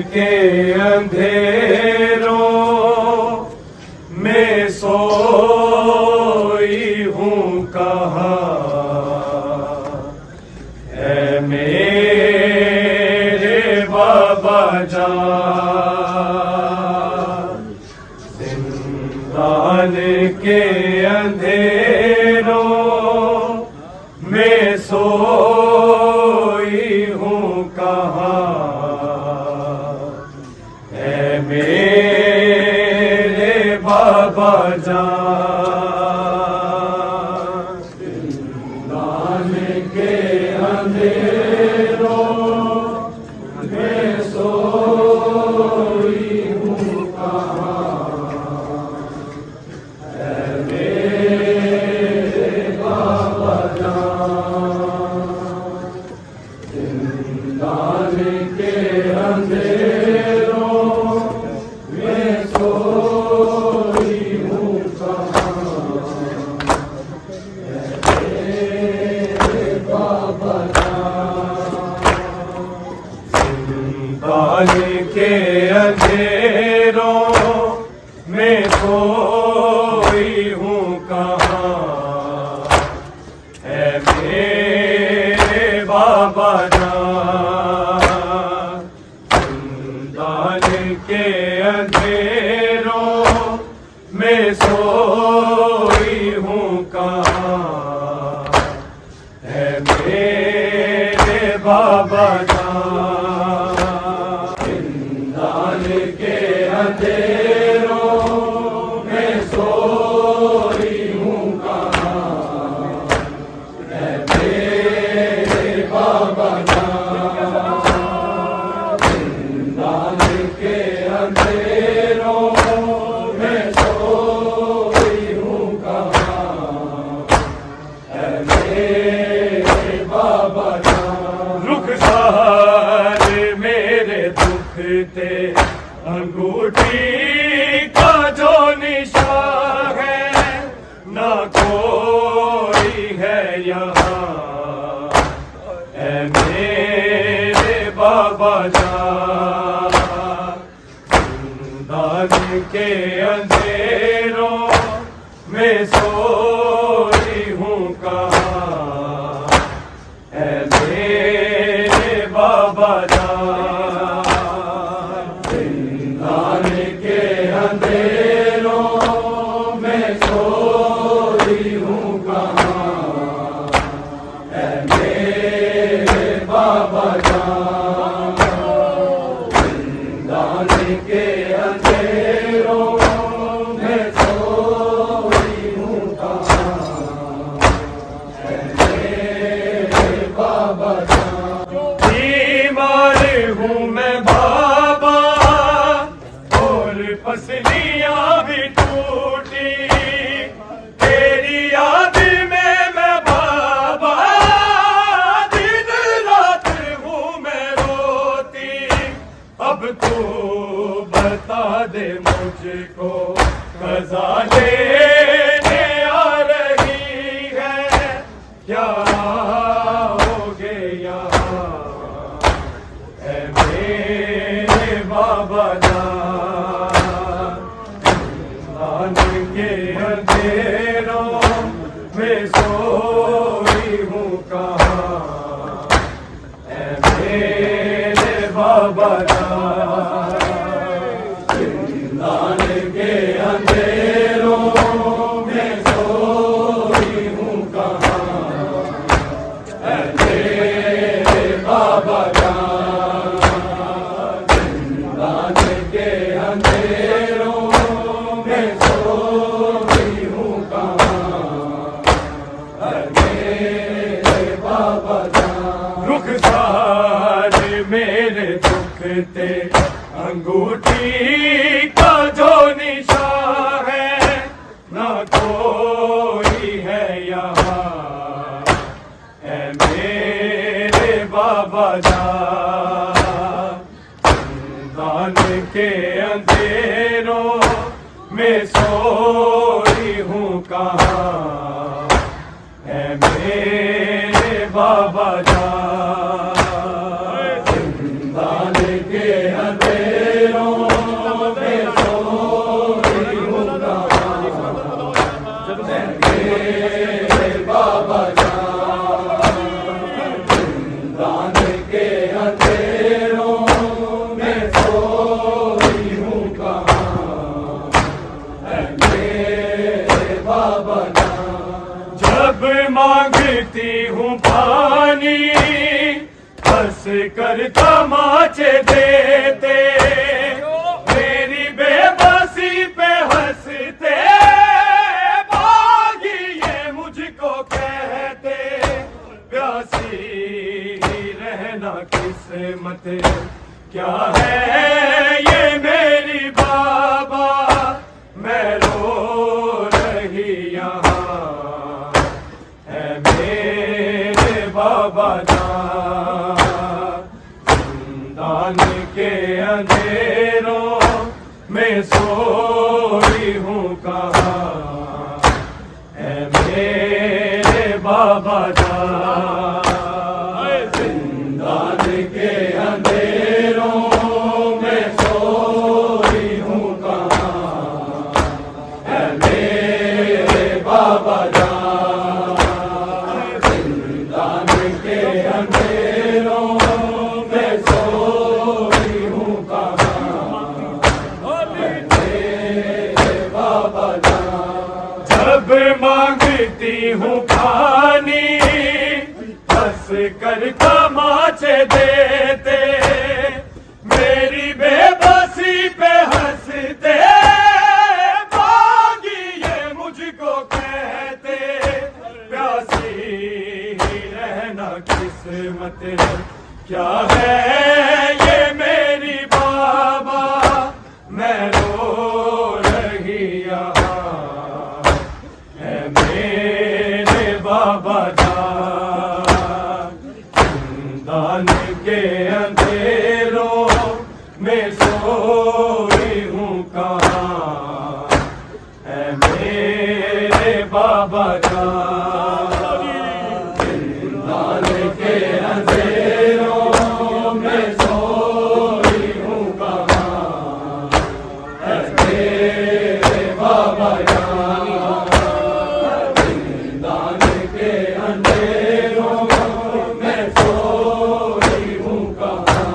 के अंधेरों में सोई हूँ कहाँ है मेरे बाबा जान। जिंदान के अंधेरों में सोई हूँ कहाँ मेरे बाबा जान। जिंदान के अंधेरों में सोई हूँ कहाँ है मेरे बाबा जान। जिंदान के अंधेरों के अंधेरों में सोई हूँ कहाँ है मेरे बाबा जान। जिंदान के अंधेरों में सोई हूँ कहाँ है मेरे बाबा जान। के अंधेरों में सोई हूँ कहाँ है मेरे बाबा जान। जिंदान के अंधेरों में सोई हूँ कहाँ है मेरे बाबा जान। रुखसार मेरे दुख थे अंगूठी का जो निशान है ना कोई है यहाँ है मेरे बाबा जान। जिंदान के अंधेरों में सोई हूँ कहाँ है मेरे बाबा जान। के अंधेरों में सोई हूँ कहाँ है मेरे बाबा जान। जिंदान के अंधेरों में सोई हूँ कहाँ है मेरे बाबा जान। बीमार हूँ मैं बाबा पसलियां भी टूटी तेरी याद में मैं बाबा दिन रात हूँ मैं रोती। अब तू बता दे मुझको कज़ा लेने आ रही है क्या होगे यहाँ है मेरे बाबा के अंधेरों में सोई हूँ कहाँ है मेरे बाबा जान। जिंदान के अंधेरों अंधेरों में सोई हूँ कहाँ, मेरे बाबा जान। रुखसार मेरे दुख ते अंगूठी का जो निशान है, ना कोई है यहाँ, है मेरे बाबा जान। दान के अंधेरों में सोई हूँ कहाँ, है मेरे बाबा जान। दान के अंधेरों में सोई हूँ कहाँ, है मेरे बाबा जान। दान के अंधेरों में सोई हूँ कहाँ, है मेरे बाबा जान। जब मांगती हूँ पानी हंस कर तमाचे देते, मेरी बेबसी पे हंसते, बागी ये मुझको कहते, प्यासी ही रहना किस्मत क्या है ये मेरी बाबा, मैं रो रही यहाँ, है मेरे बाबा जान। दान के अंधेरों में सोई हूँ कहाँ, है मेरे बाबा जान। दान के अंधेरों में सोई हूँ कहाँ, है मेरे बाबा जान। दान के अंधेरों में सोई हूँ कहाँ, है मेरे बाबा जान। जब मांगती हूँ पानी हंस कर तमाचे देते, मेरी बेबसी पे हंसते, बागी ये मुझको कहते, प्यासी ही रहना किस्मत क्या है ये मेरी बाबा, मैं रो रही यहाँ, है मेरे बाबा जान। दान के अंधेरों में सोई हूँ कहाँ, है मेरे बाबा जान। दान के अंधेरों में सोई हूँ कहाँ, है मेरे बाबा जान। दान के अंधेरों में सोई हूँ कहाँ,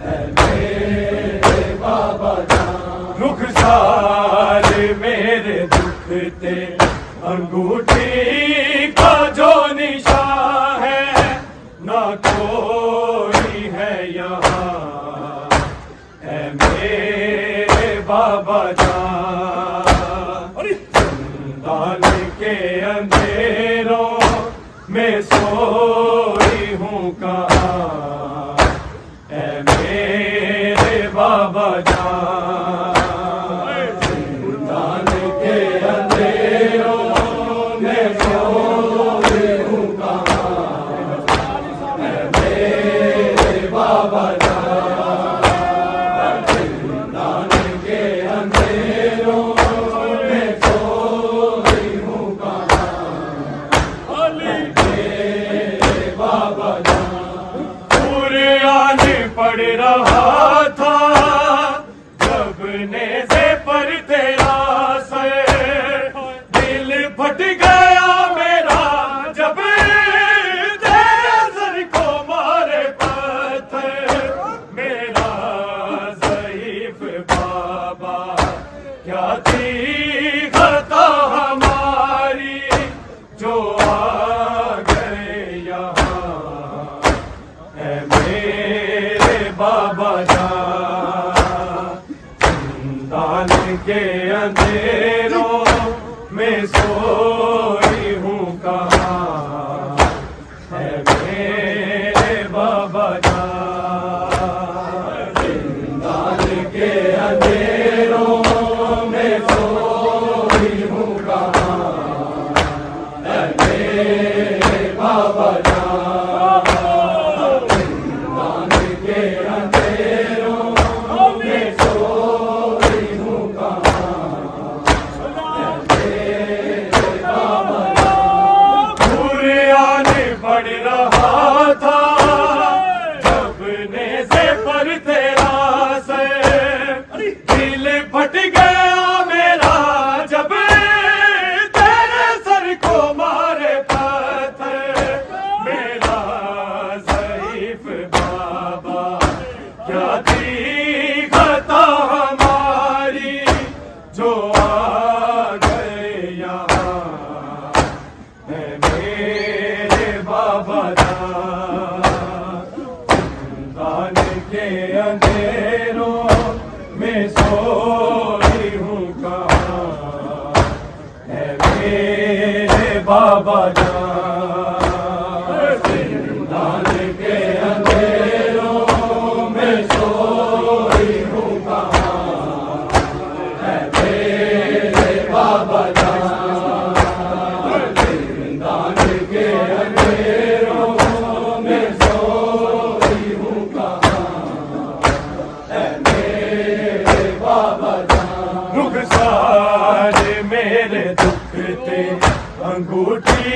है मेरे बाबा जान। रुखसार मेरे दुख ते अंगूठी का जो निशान है, ना कोई है यहाँ, है मेरे बाबा जान। दान के अंधेरों में सोई हूँ कहाँ, है मेरे बाबा जान। दान के अंधेरों में सोई हूँ कहाँ, है मेरे बाबा जान। दान के अंधेरों में सोई हूँ कहाँ, है मेरे बाबा जान। कुरान पढ़ रहा था जब नेज़े पर तेरा सर, दिल फट गया मेरा जब तेरे सर को मारे पत्थर, मेरा ज़ईफ़ बाबा क्या थी खता हमारी, जो आ गए यहाँ, है मेरे बाबा जान। के अंधेरों में सोई हूँ कहाँ है मेरे बाबा जान। जिंदान के अंधेरों में सोई हूँ कहाँ है मेरे बाबा जान। जिंदान के अंधेरों में सोई हूँ कहाँ है मेरे बाबा जान। बुरियान पड़ रहा था जबने से पर तेरा से दिल फट गया मेरा जब तेरे सर को मारे पत्थर। मेरा ज़ईफ बाबा क्या थी खता हमारी जो आ गए यहाँ है मेरे बाबा जान। जिंदान के अंधेरों में सोई हूँ कहाँ है मेरे बाबा जान। जिंदान के अंधेरों में सोई हूँ कहाँ है मेरे बाबा जान। जिंदान के अंधेरों में सोई हूँ कहाँ है मेरे बाबा जान। रुखसार मेरे दुख थे अंगूठी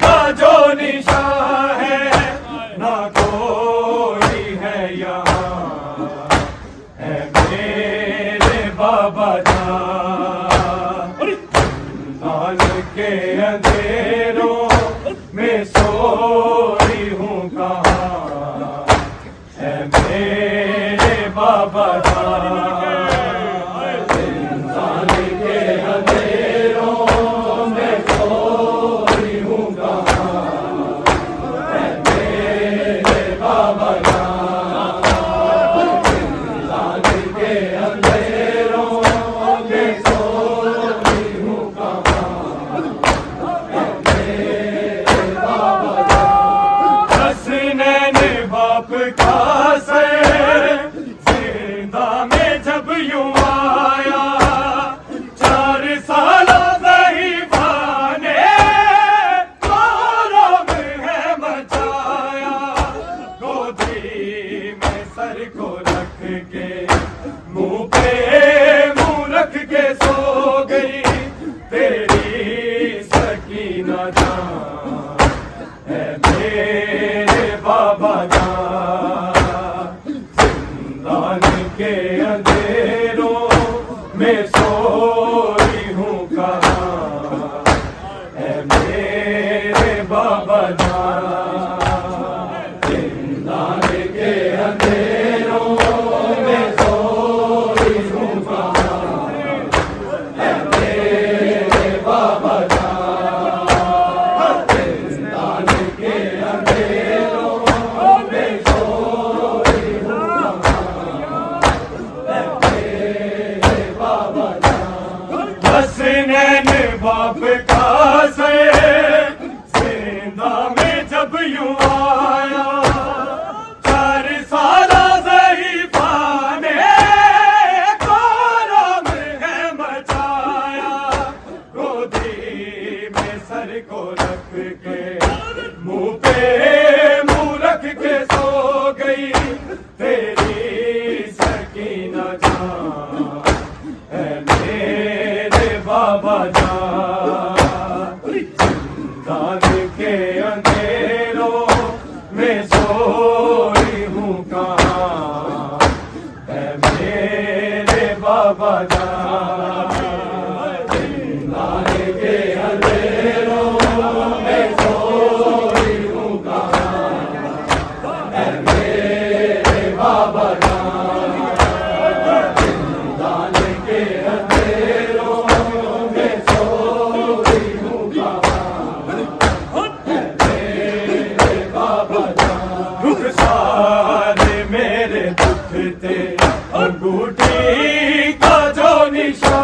का जो निशान है ना कोई है यहाँ है मेरे बाबा जान। जिंदान के अंधेरों में सोई हूँ कहाँ है मेरे बाबा जान। जिंदान के अंधेरों में सोई हूँ कहाँ है मेरे बाबा जान। जिंदान के अंधेरों में सोई हूँ कहाँ है मेरे बाबा जान। हसनैन बाप का सर जिंदा में जब यूं आया 4 साल ज़ईफ़ा ने आराम है मचाया। गोदी में सर को रख के मुंह पे मुंह रख के सो गई तेरी सकीना जान है मेरे बाबा जान। जिंदान के अंधेरों में सोई हूँ कहाँ है मेरे बाबा जान। जिंदान के अंधेरों में सोई हूँ कहाँ है मेरे बाबा जान। जिंदान के अंधेरों में सोई हूँ कहाँ है मेरे बाबा जान। हसनैन बाप का सर जिंदा में जब यूं आया 4 साल ज़ईफ़ा ने आराम है मचाया। गोदी में सर को रख के मुंह पे मुंह रख के सो गई तेरी सकीना जान है मेरे बाबा जान। जिंदान के अंधेरों में सोई हूँ कहाँ है मेरे बाबा जान। जिंदान के अंधेरों में सोई हूँ कहाँ है मेरे बाबा जान। जिंदान के अंधेरों में सोई हूँ कहाँ है मेरे बाबा जान। रुखसार मेरे दुख थे अंगूठी का जो निशान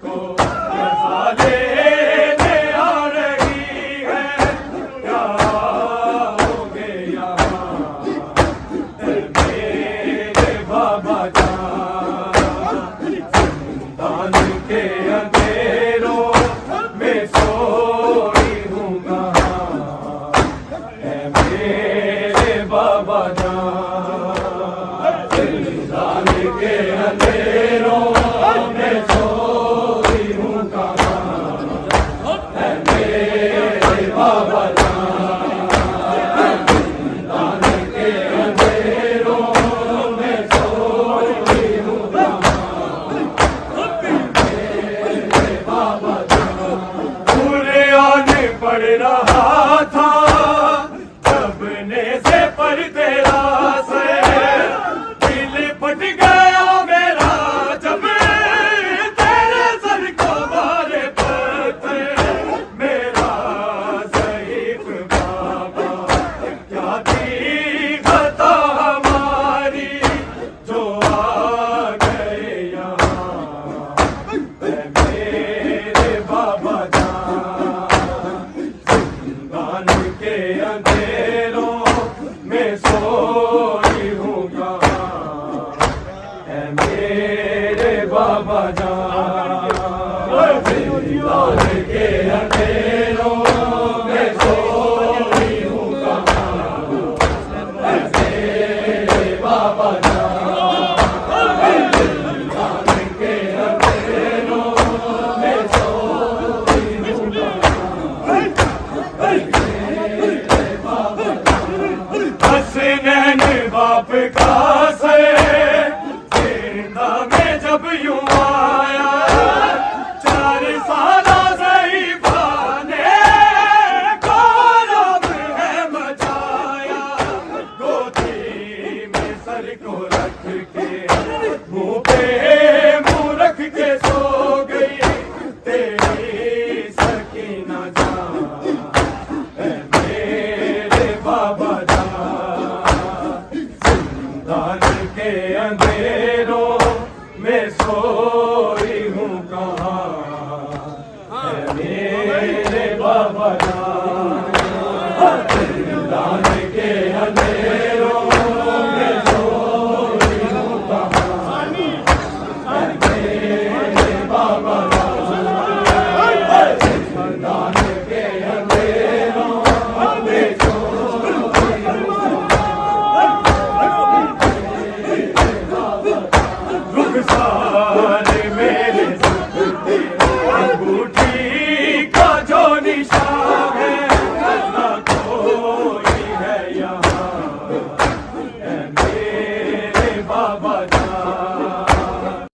को रजा लेने आ रही है, क्या आओगे यहाँ मेरे बाबा जान। जिंदान के अंधेरों में सोई हूँ कहाँ है मेरे बाबा जान। जिंदान के अंधेरों में सोई हूँ कहाँ है मेरे बाबा जान। जिंदान के अंधेरों में सोई हूँ कहाँ मेरे बाबा जान। पूरे आने पड़ रहा था जबने से पर तेरा से दिल फट गया मेरा जब तेरे सर को मारे पत्थर। मेरा ज़ईफ़ बाबा क्या थी खता हमारी जो आ गए यहाँ है मेरे बाबा जान। जिंदान के अंधेरों में सोई हूँ कहाँ है मेरे बाबा जान। जिंदान के अंधेरों में सोई हूँ कहाँ है मेरे बाबा जान। जिंदान के अंधेरों में सोई हूँ हसनैन बाप का से जिंदा में जब यूं आया 4 साल ज़ईफ़ा ने गौरव है मचाया। गोदी में सर को रख के मुंह पे मुंह रख के सो गई तेरी सकीना जान है मेरे बाबा जान। जिंदान के अंधेरों में सोई हूँ कहाँ है मेरे बाबा जान। जिंदान के अंधेरों में सोई हूँ कहाँ है मेरे बाबा जान। जिंदान के अंधेरों में सोई हूँ कहाँ रुखसार